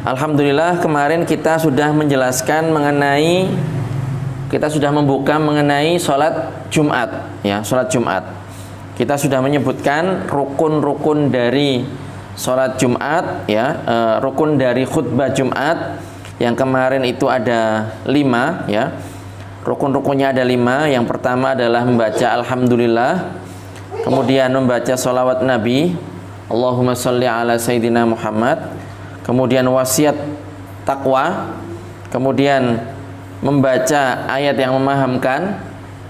Alhamdulillah kemarin kita sudah menjelaskan mengenai, kita sudah membuka mengenai sholat Jumat, ya, sholat Jumat. Kita sudah menyebutkan rukun-rukun dari sholat Jumat, ya, rukun dari khutbah Jumat. Yang kemarin itu ada 5, ya. Rukun-rukunnya ada 5. Yang pertama adalah membaca Alhamdulillah, kemudian membaca sholawat Nabi, Allahumma sholli ala Sayyidina Muhammad, kemudian wasiat takwa, kemudian membaca ayat yang memahamkan,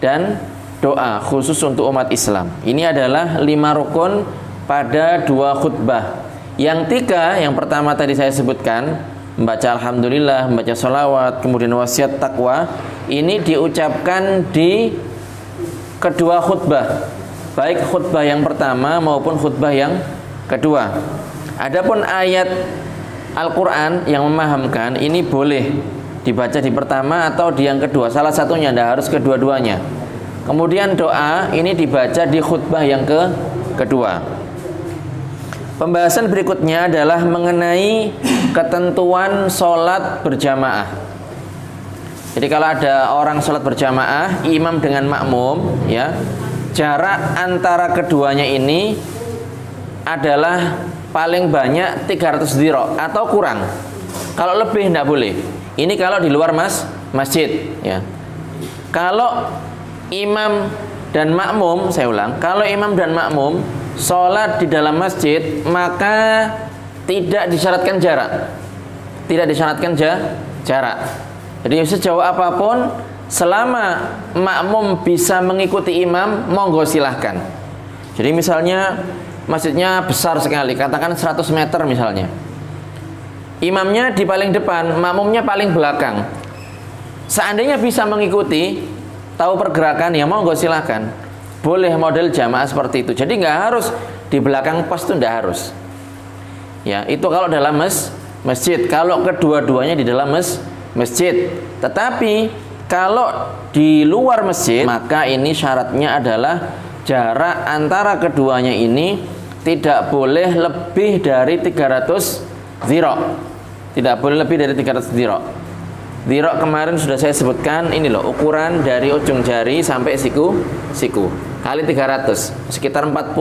dan doa khusus untuk umat Islam. Ini adalah 5 rukun pada 2 khutbah. Yang 3, yang pertama tadi saya sebutkan, membaca Alhamdulillah, membaca sholawat, kemudian wasiat takwa, ini diucapkan di kedua khutbah, baik khutbah yang pertama maupun khutbah yang kedua. Adapun ayat Al-Quran yang memahamkan ini boleh dibaca di pertama atau di yang kedua, salah satunya, tidak harus kedua-duanya. Kemudian doa ini dibaca di khutbah yang kedua. Pembahasan berikutnya adalah mengenai ketentuan sholat berjamaah. Jadi kalau ada orang sholat berjamaah, imam dengan makmum, ya, jarak antara keduanya ini adalah paling banyak 300 dhira atau kurang. Kalau lebih tidak boleh. Ini kalau di luar masjid, ya. Kalau imam dan makmum, saya ulang, kalau imam dan makmum sholat di dalam masjid, maka tidak disyaratkan jarak. Tidak disyaratkan jarak. Jadi sejauh apapun, selama makmum bisa mengikuti imam, monggo silahkan. Jadi misalnya masjidnya besar sekali, katakan 100 meter misalnya. Imamnya di paling depan, makmumnya paling belakang. Seandainya bisa mengikuti, tahu pergerakan, ya monggo silahkan. Boleh model jamaah seperti itu. Jadi nggak harus di belakang pos, itu nggak harus. Ya, itu kalau dalam masjid. Kalau kedua-duanya di dalam masjid. Tetapi kalau di luar masjid, maka ini syaratnya adalah jarak antara keduanya ini tidak boleh lebih dari 300 dhira. Tidak boleh lebih dari 300 dhira. Dhira kemarin sudah saya sebutkan, ini loh, ukuran dari ujung jari sampai siku kali 300, sekitar 45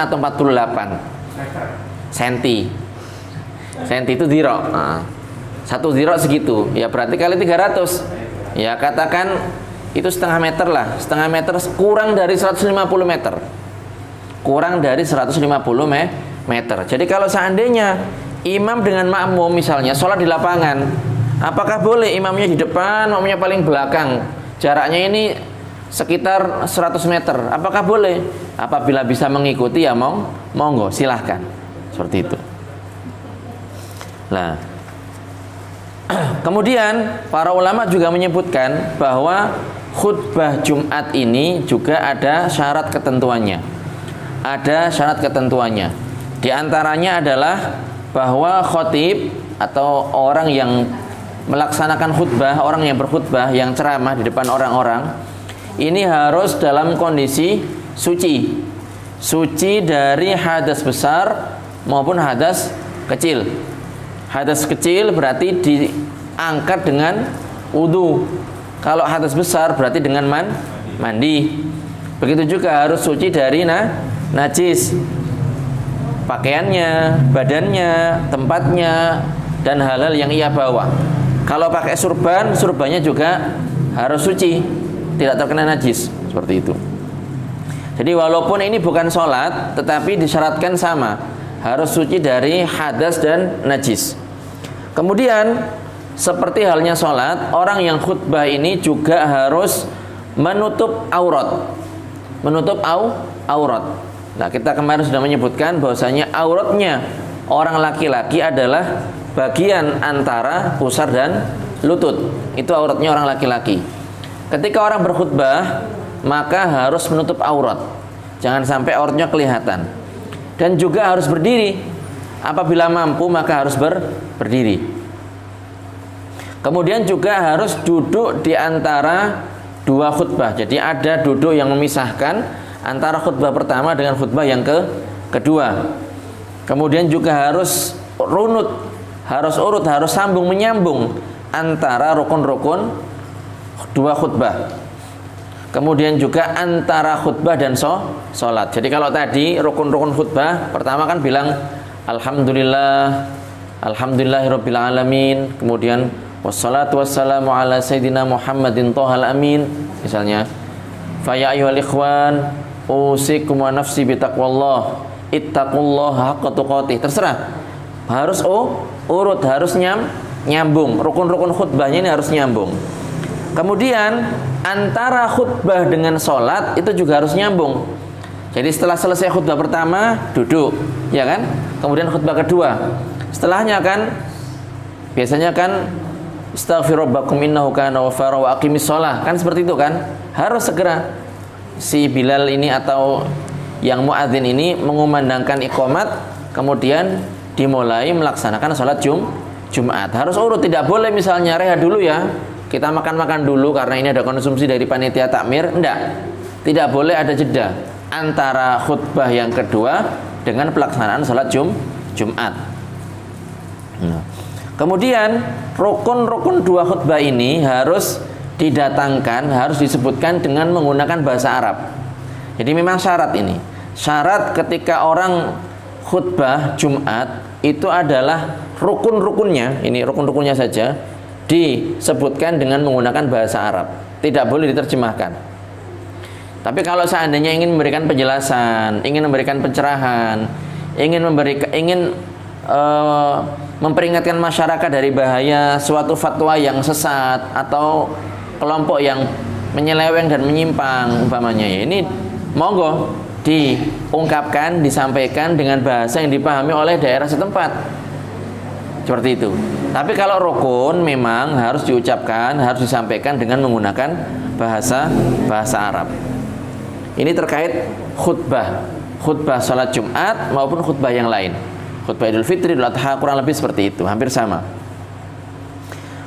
atau 48 senti. Senti itu dhira. Nah, 1 dhira segitu, ya berarti kali 300. Ya katakan itu setengah meter lah, setengah meter kurang dari 150 meter. Kurang dari 150 meter. Jadi kalau seandainya imam dengan makmum misalnya sholat di lapangan, apakah boleh imamnya di depan, makmumnya paling belakang? Jaraknya ini sekitar 100 meter. Apakah boleh? Apabila bisa mengikuti, ya monggo silahkan. Seperti itu. Nah, kemudian para ulama juga menyebutkan bahwa khutbah Jumat ini juga ada syarat ketentuannya. Ada syarat ketentuannya. Di antaranya adalah bahwa khotib atau orang yang melaksanakan khutbah, orang yang berkhutbah, yang ceramah di depan orang-orang, ini harus dalam kondisi suci. Suci dari hadas besar maupun hadas kecil. Hadas kecil berarti diangkat dengan wudu. Kalau hadas besar berarti dengan mandi. Begitu juga harus suci dari najis, pakaiannya, badannya, tempatnya, dan hal-hal yang ia bawa. Kalau pakai surban, surbannya juga harus suci, tidak terkena najis, seperti itu. Jadi walaupun ini bukan sholat, tetapi disyaratkan sama, harus suci dari hadas dan najis. Kemudian seperti halnya sholat, orang yang khutbah ini juga harus menutup aurat. Menutup aurat. Nah, kita kemarin sudah menyebutkan bahwasanya auratnya orang laki-laki adalah bagian antara pusar dan lutut. Itu auratnya orang laki-laki. Ketika orang berkhutbah, maka harus menutup aurat. Jangan sampai auratnya kelihatan. Dan juga harus berdiri. Apabila mampu, maka harus berdiri. Kemudian juga harus duduk di antara 2 khutbah. Jadi ada duduk yang memisahkan antara khutbah pertama dengan khutbah yang kedua. Kemudian juga harus runut, harus urut, harus sambung menyambung antara rukun-rukun dua khutbah. Kemudian juga antara khutbah dan sholat. Jadi kalau tadi rukun-rukun khutbah pertama kan bilang alhamdulillah, alhamdulillahirabbil alamin, kemudian wassalatu wassalamu ala sayyidina Muhammadin thahal amin misalnya. Fa ya ayyuhal ikhwan usikum wa nafsi bitaqwallah ittaqullaha haqqa tuqatih. Terserah. Harus urut, harus nyambung. Rukun-rukun khutbahnya ini harus nyambung. Kemudian antara khutbah dengan sholat itu juga harus nyambung. Jadi setelah selesai khutbah pertama duduk, ya kan? Kemudian khutbah kedua, setelahnya kan biasanya kan astaghfirullah innahu kana ghafara wa aqimis shalah, kan seperti itu kan? Harus segera si Bilal ini atau yang muadzin ini mengumandangkan iqamat, kemudian dimulai melaksanakan sholat Jumat. Harus urut, tidak boleh misalnya rehat dulu ya, kita makan-makan dulu karena ini ada konsumsi dari panitia takmir. Enggak, tidak boleh ada jeda antara khutbah yang kedua dengan pelaksanaan sholat Jumat. Nah, kemudian rukun-rukun dua khutbah ini harus didatangkan, harus disebutkan dengan menggunakan bahasa Arab. Jadi memang syarat ini. Syarat ketika orang khutbah Jumat itu adalah rukun-rukunnya, ini rukun-rukunnya saja disebutkan dengan menggunakan bahasa Arab, tidak boleh diterjemahkan. Tapi kalau seandainya ingin memberikan penjelasan, ingin memberikan pencerahan, ingin memperingatkan masyarakat dari bahaya suatu fatwa yang sesat atau kelompok yang menyeleweng dan menyimpang umpamanya, ya ini monggo diungkapkan, disampaikan dengan bahasa yang dipahami oleh daerah setempat. Seperti itu. Tapi kalau rukun memang harus diucapkan, harus disampaikan dengan menggunakan bahasa Arab. Ini terkait khutbah salat Jumat maupun khutbah yang lain. Khutbah Idul Fitri, Idul Adha kurang lebih seperti itu, hampir sama.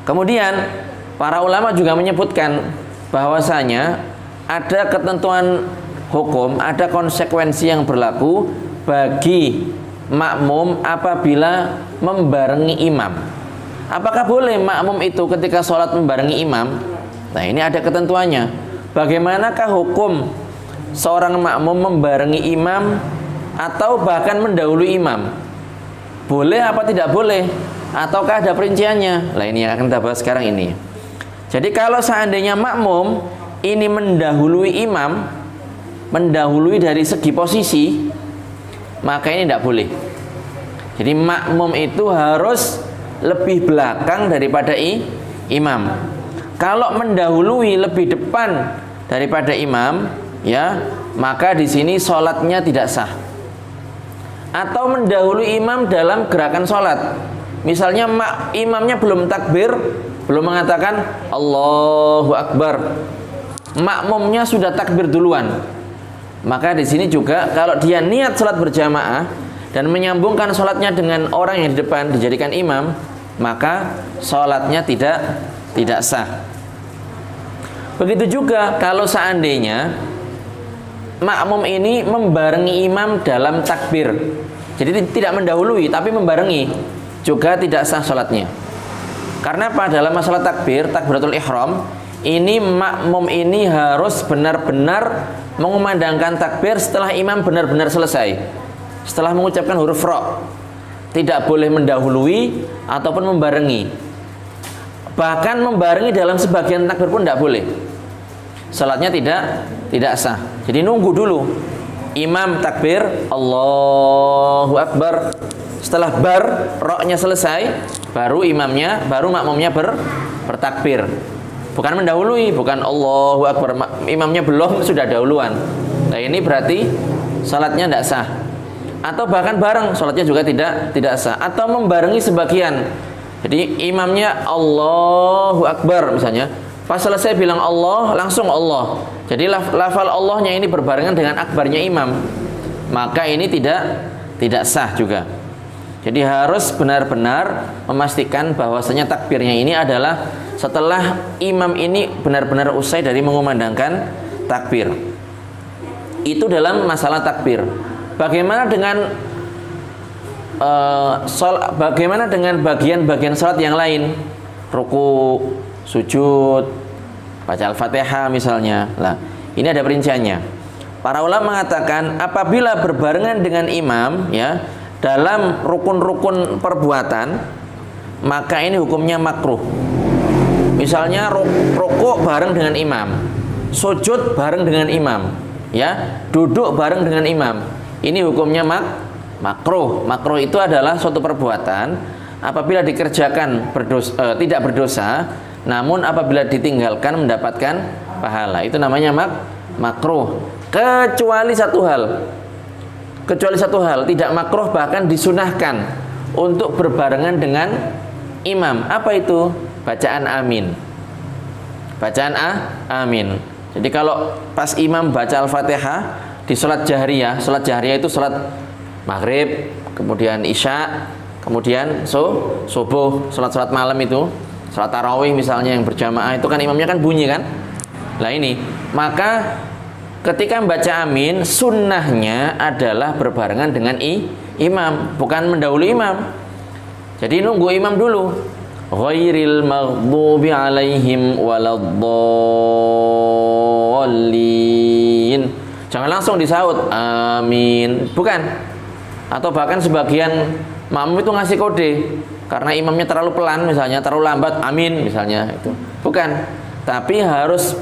Kemudian para ulama juga menyebutkan bahwasanya ada ketentuan hukum, ada konsekuensi yang berlaku bagi makmum apabila membarengi imam. Apakah boleh makmum itu ketika sholat membarengi imam? Nah, ini ada ketentuannya. Bagaimanakah hukum seorang makmum membarengi imam atau bahkan mendahului imam? Boleh apa tidak boleh? Ataukah ada perinciannya? Nah, ini yang akan kita bahas sekarang ini. Jadi kalau seandainya makmum ini mendahului imam, mendahului dari segi posisi, maka ini tidak boleh. Jadi makmum itu harus lebih belakang daripada imam. Kalau mendahului lebih depan daripada imam, ya, maka di sini sholatnya tidak sah. Atau mendahului imam dalam gerakan sholat. Misalnya imamnya belum takbir, belum mengatakan Allahu Akbar, makmumnya sudah takbir duluan. Maka di sini juga kalau dia niat sholat berjamaah dan menyambungkan sholatnya dengan orang yang di depan dijadikan imam, maka sholatnya tidak sah. Begitu juga kalau seandainya makmum ini membarengi imam dalam takbir, jadi tidak mendahului tapi membarengi, juga tidak sah sholatnya. Karena pada dalam masalah takbir, takbiratul ihram, ini makmum ini harus benar-benar mengumandangkan takbir setelah imam benar-benar selesai, setelah mengucapkan huruf ra. Tidak boleh mendahului ataupun membarengi. Bahkan membarengi dalam sebagian takbir pun tidak boleh. Salatnya tidak sah. Jadi nunggu dulu imam takbir Allahu Akbar, setelah ra-nya selesai, baru makmumnya bertakbir. Bukan mendahului, bukan Allahu Akbar, imamnya belum sudah dahuluan. Nah, ini berarti salatnya tidak sah. Atau bahkan bareng, salatnya juga tidak sah. Atau membarengi sebagian. Jadi imamnya Allahu Akbar misalnya, pas selesai bilang Allah, langsung Allah. Jadi lafal Allahnya ini berbarengan dengan akbarnya imam. Maka ini tidak sah juga. Jadi harus benar-benar memastikan bahwasanya takbirnya ini adalah setelah imam ini benar-benar usai dari mengumandangkan takbir. Itu dalam masalah takbir. Bagaimana dengan bagaimana dengan bagian-bagian salat yang lain? Ruku, sujud, baca Al-Fatihah misalnya. Nah, ini ada perinciannya. Para ulama mengatakan apabila berbarengan dengan imam ya dalam rukun-rukun perbuatan, maka ini hukumnya makruh. Misalnya rukuk bareng dengan imam, sujud bareng dengan imam, ya, duduk bareng dengan imam. Ini hukumnya makruh. Makruh itu adalah suatu perbuatan apabila dikerjakan tidak berdosa, namun apabila ditinggalkan mendapatkan pahala. Itu namanya makruh. Kecuali satu hal tidak makruh, bahkan disunahkan untuk berbarengan dengan imam. Apa itu? Bacaan amin. Amin. Jadi kalau pas imam baca Al-Fatihah di sholat jahriyah itu sholat maghrib, kemudian isya, kemudian subuh, sholat malam itu, sholat tarawih misalnya yang berjamaah itu kan imamnya kan bunyi kan. Nah ini, maka ketika membaca amin, sunnahnya adalah berbarengan dengan imam, bukan mendahului imam. Jadi nunggu imam dulu. Ghairil maghdubi alaihim waladdallin. Jangan langsung disaut amin, bukan. Atau bahkan sebagian makmum itu ngasih kode karena imamnya terlalu pelan misalnya, terlalu lambat amin misalnya, itu bukan. Tapi harus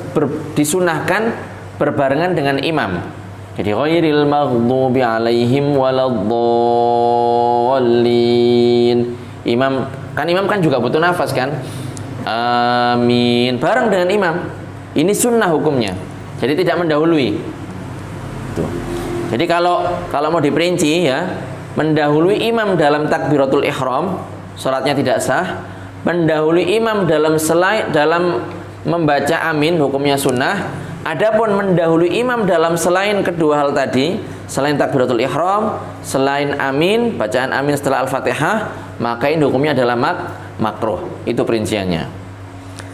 disunahkan berbarengan dengan imam. Jadi ghairil maghdubi alaihim waladdallin. Imam kan juga butuh nafas kan. Amin bareng dengan imam. Ini sunnah hukumnya. Jadi tidak mendahului. Tuh. Jadi kalau mau diperinci ya, mendahului imam dalam takbiratul ihram, salatnya tidak sah. Mendahului imam dalam membaca amin, hukumnya sunnah. Adapun mendahului imam dalam selain kedua hal tadi, selain takbiratul ihram, selain amin, bacaan amin setelah Al-Fatihah, maka ini hukumnya adalah makruh. Itu perinciannya.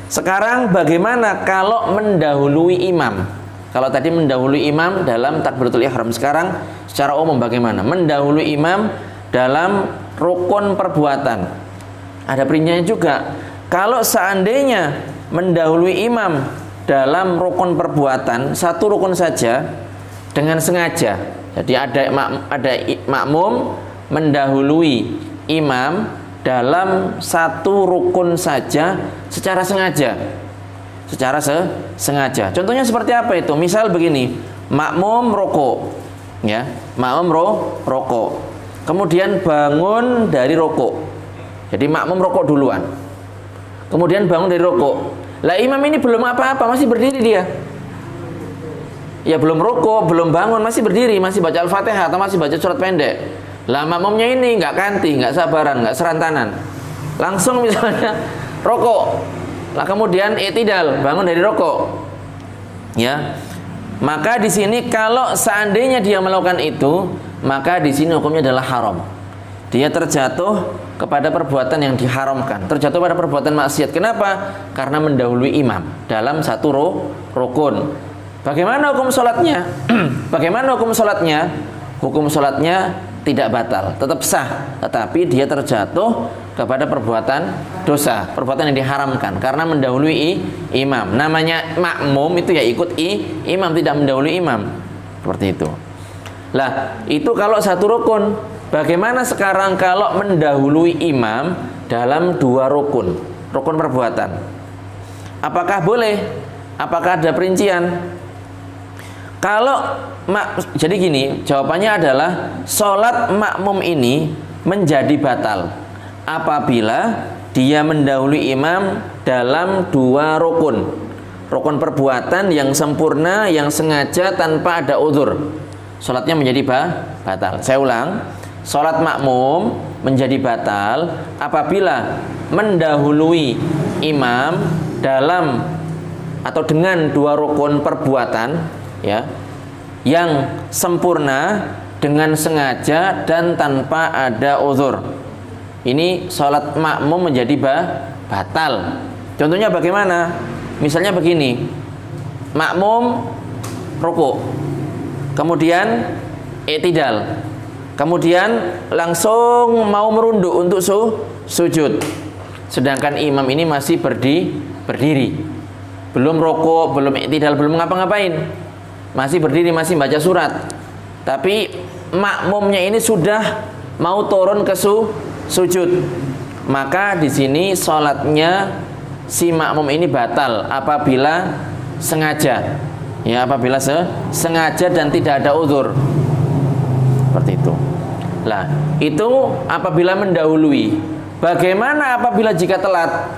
Sekarang bagaimana kalau mendahului imam? Kalau tadi mendahului imam dalam takbiratul ihram, sekarang secara umum bagaimana? Mendahului imam dalam rukun perbuatan. Ada perinciannya juga. Kalau seandainya mendahului imam dalam rukun perbuatan, satu rukun saja dengan sengaja. Jadi ada makmum mendahului imam dalam satu rukun saja secara sengaja. Contohnya seperti apa itu? Misal begini, makmum rukuk, ya, rukuk. Kemudian bangun dari rukuk. Jadi makmum rukuk duluan. Kemudian bangun dari rukuk. Lah imam ini belum apa-apa, masih berdiri dia. Ya belum rukuk, belum bangun, masih berdiri, masih baca Al-Fatihah atau masih baca surat pendek. Lah makmumnya ini nggak ganti, nggak sabaran, nggak serantanan. Langsung misalnya rukuk. Lah kemudian i'tidal, bangun dari rukuk. Ya. Maka di sini kalau seandainya dia melakukan itu, maka di sini hukumnya adalah haram. Dia terjatuh kepada perbuatan yang diharamkan, terjatuh pada perbuatan maksiat. Kenapa? Karena mendahului imam dalam satu rukun. Bagaimana hukum sholatnya? Hukum sholatnya tidak batal, tetap sah, tetapi dia terjatuh kepada perbuatan dosa, perbuatan yang diharamkan karena mendahului imam. Namanya makmum itu ya ikut imam, tidak mendahului imam. Seperti itu. Lah, itu kalau satu rukun. Bagaimana sekarang kalau mendahului imam dalam dua rukun perbuatan? Apakah boleh? Apakah ada perincian? Jadi gini, jawabannya adalah sholat makmum ini menjadi batal apabila dia mendahului imam dalam dua rukun perbuatan yang sempurna, yang sengaja tanpa ada uzur. Sholatnya menjadi batal. Saya ulang. Sholat makmum menjadi batal apabila mendahului imam dalam atau dengan dua rukun perbuatan, ya, yang sempurna dengan sengaja dan tanpa ada uzur. Ini sholat makmum menjadi batal. Contohnya bagaimana? Misalnya begini, makmum rukuk, kemudian i'tidal, kemudian langsung mau merunduk untuk sujud. Sedangkan imam ini masih berdiri. Belum rokok, belum i'tidal, belum ngapa-ngapain. Masih berdiri, masih baca surat. Tapi makmumnya ini sudah mau turun ke sujud. Maka di sini sholatnya si makmum ini batal apabila sengaja. Ya, apabila sengaja dan tidak ada uzur. Seperti itu. Lah, itu apabila mendahului. Bagaimana apabila jika telat?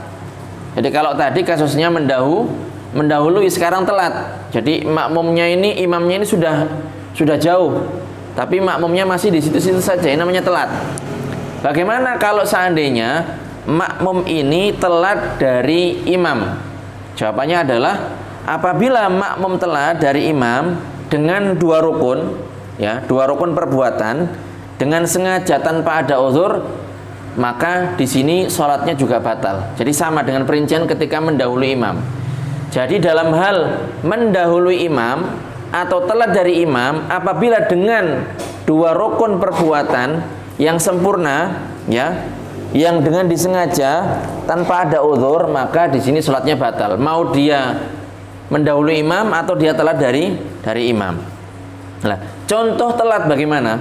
Jadi kalau tadi kasusnya mendahului, sekarang telat. Jadi imamnya ini sudah jauh. Tapi makmumnya masih di situ-situ saja. Ini namanya telat. Bagaimana kalau seandainya makmum ini telat dari imam? Jawabannya adalah apabila makmum telat dari imam dengan dua rukun, ya, dua rukun perbuatan dengan sengaja tanpa ada uzur, maka di sini sholatnya juga batal. Jadi sama dengan perincian ketika mendahului imam. Jadi dalam hal mendahului imam atau telat dari imam, apabila dengan dua rukun perbuatan yang sempurna, ya, yang dengan disengaja tanpa ada uzur, maka di sini sholatnya batal. Mau dia mendahului imam atau dia telat dari imam. Nah, contoh telat bagaimana?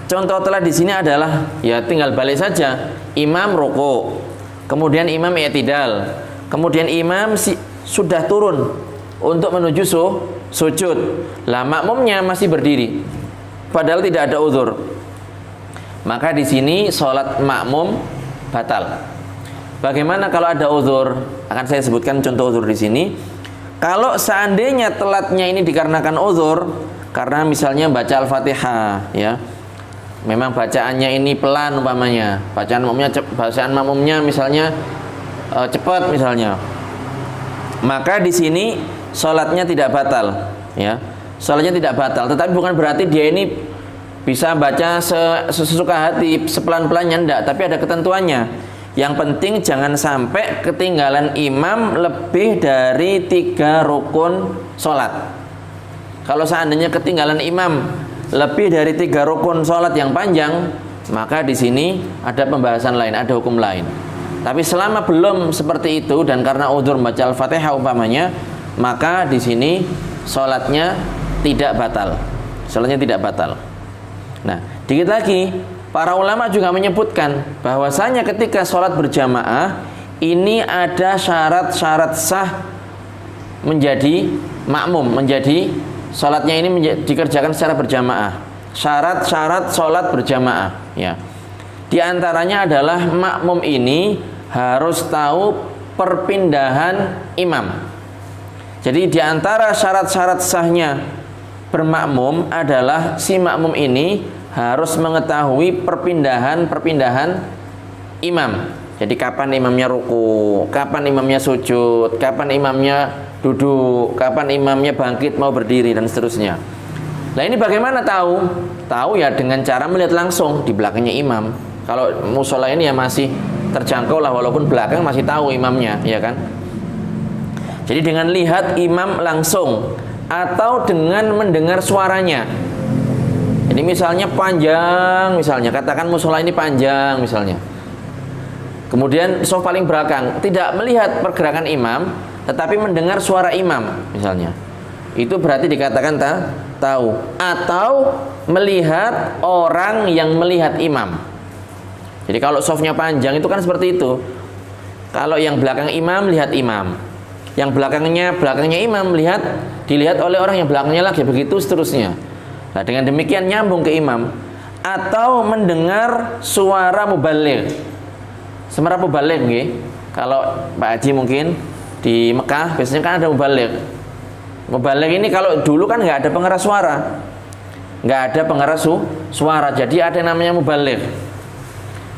Contoh telat di sini adalah ya tinggal balik saja. Imam rukuk, kemudian imam i'tidal, kemudian imam sudah turun untuk menuju sujud. Lah makmumnya masih berdiri, padahal tidak ada uzur. Maka di sini sholat makmum batal. Bagaimana kalau ada uzur? Akan saya sebutkan contoh uzur di sini. Kalau seandainya telatnya ini dikarenakan uzur, karena misalnya baca Al-Fatihah, ya, memang bacaannya ini pelan umpamanya, bacaan makmumnya misalnya cepat misalnya, maka di sini sholatnya tidak batal, ya, sholatnya tidak batal. Tetapi bukan berarti dia ini bisa baca sesuka hati, sepelan-pelannya, enggak, tapi ada ketentuannya. Yang penting jangan sampai ketinggalan imam lebih dari 3 rukun sholat. Kalau seandainya ketinggalan imam lebih dari 3 rukun sholat yang panjang, maka di sini ada pembahasan lain, ada hukum lain. Tapi selama belum seperti itu dan karena udzur membaca Al-Fatihah umpamanya, maka di sini sholatnya tidak batal. Sholatnya tidak batal. Nah, dikit lagi, para ulama juga menyebutkan bahwasanya ketika sholat berjamaah ini ada syarat-syarat sah menjadi makmum, menjadi sholatnya ini dikerjakan secara berjamaah. Syarat-syarat sholat berjamaah, ya. Di antaranya adalah makmum ini harus tahu perpindahan imam. Jadi di antara syarat-syarat sahnya bermakmum adalah si makmum ini harus mengetahui perpindahan imam. Jadi kapan imamnya ruku, kapan imamnya sujud, kapan imamnya duduk, kapan imamnya bangkit mau berdiri dan seterusnya. Nah ini bagaimana tahu? Tahu ya dengan cara melihat langsung di belakangnya imam. Kalau musola ini ya masih terjangkau lah, walaupun belakang masih tahu imamnya, ya kan? Jadi dengan lihat imam langsung atau dengan mendengar suaranya. Jadi misalnya panjang, misalnya katakan musola ini panjang misalnya. Kemudian sof paling belakang, tidak melihat pergerakan imam, tetapi mendengar suara imam misalnya. Itu berarti dikatakan tahu. Atau melihat orang yang melihat imam. Jadi kalau sofnya panjang itu kan seperti itu. Kalau yang belakang imam lihat imam, yang belakangnya imam dilihat oleh orang yang belakangnya lagi, begitu seterusnya. Nah dengan demikian nyambung ke imam. Atau mendengar suara mubaligh. Semerap mubaligh nggih. Kalau Pak Haji mungkin di Mekah biasanya kan ada mubaligh. Mubaligh ini kalau dulu kan nggak ada pengeras suara, nggak ada pengeras suara. Jadi ada yang namanya mubaligh.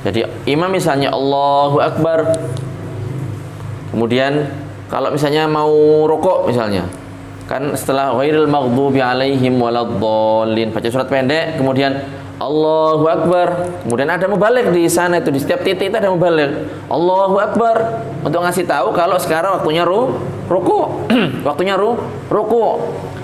Jadi imam misalnya Allahu Akbar. Kemudian kalau misalnya mau rukuk misalnya, kan setelah ghairil maghdubi alaihim waladdallin baca surat pendek, kemudian Allahu Akbar, kemudian ada mubaligh di sana, itu di setiap titik itu ada mubaligh Allahu Akbar untuk ngasih tahu kalau sekarang waktunya ruku. Waktunya ruku.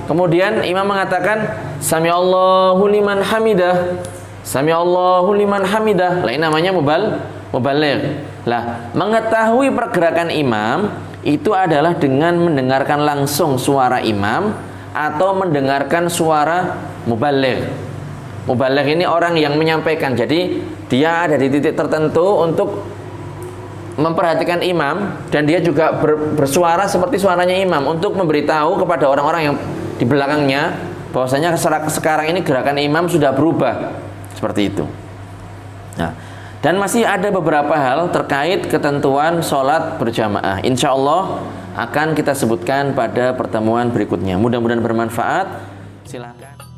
Kemudian imam mengatakan sami Allahu liman hamidah. Sami Allahu liman hamidah. Lain namanya mubaligh. Lah, mengetahui pergerakan imam itu adalah dengan mendengarkan langsung suara imam atau mendengarkan suara mubaligh. Mubaligh ini orang yang menyampaikan. Jadi dia ada di titik tertentu untuk memperhatikan imam, dan dia juga bersuara seperti suaranya imam untuk memberitahu kepada orang-orang yang di belakangnya bahwasanya sekarang ini gerakan imam sudah berubah. Seperti itu. Nah, dan masih ada beberapa hal terkait ketentuan sholat berjamaah. Insya Allah akan kita sebutkan pada pertemuan berikutnya. Mudah-mudahan bermanfaat. Silakan.